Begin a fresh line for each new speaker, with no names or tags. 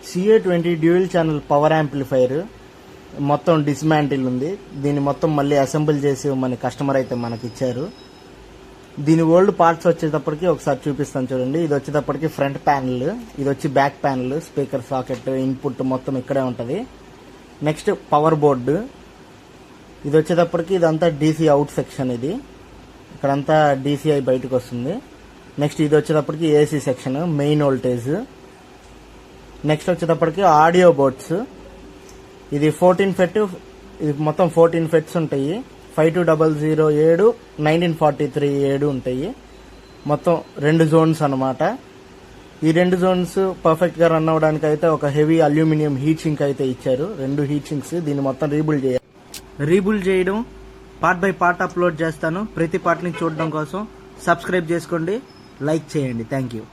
CA20 dual channel power amplifier మొత్తం dismantle ఉంది. దీన్ని మొత్తం మళ్ళీ అసెంబుల్ చేసి మన కస్టమర్ అయితే మనకి ఇచ్చారు. దీని ఓల్డ్ పార్ట్స్ వచ్చేటప్పటికి ఒకసారి చూపిస్తాను చూడండి. ఇది వచ్చేటప్పటికి ఫ్రంట్ ప్యానల్, ఇది వచ్చి back panel, speaker socket, input మొత్తం ఇక్కడే ఉంటుంది. నెక్స్ట్ పవర్ బోర్డు, ఇది వచ్చేటప్పటికి ఇదంతా డీసీ అవుట్ సెక్షన్, ఇది ఇక్కడంతా డీసీఐ బయటకు వస్తుంది. నెక్స్ట్ ఇది వచ్చేటప్పటికి AC section, main voltage. Next వచ్చేటప్పటికి ఆడియో బోర్డ్స్, ఇది 14 ఫెట్, ఇది మొత్తం 14 ఫెట్స్ ఉంటాయి. 52007 1943 7 ఉంటాయి. మొత్తం 2 జోన్స్ అనమాట. ఈ 2 జోన్స్ పర్ఫెక్ట్ గా రన్ అవడానికి అయితే ఒక హెవీ అల్యూమినియం హీట్ సింక్ అయితే ఇచ్చారు. 2 హీట్ సింక్స్. దీన్ని మొత్తం రీబుల్ చేయడం పార్ట్ బై పార్ట్ అప్లోడ్ చేస్తాను. ప్రతి పార్ట్ ని చూడడం కోసం సబ్స్క్రైబ్ చేసుకోండి, లైక్ చేయండి. Thank you.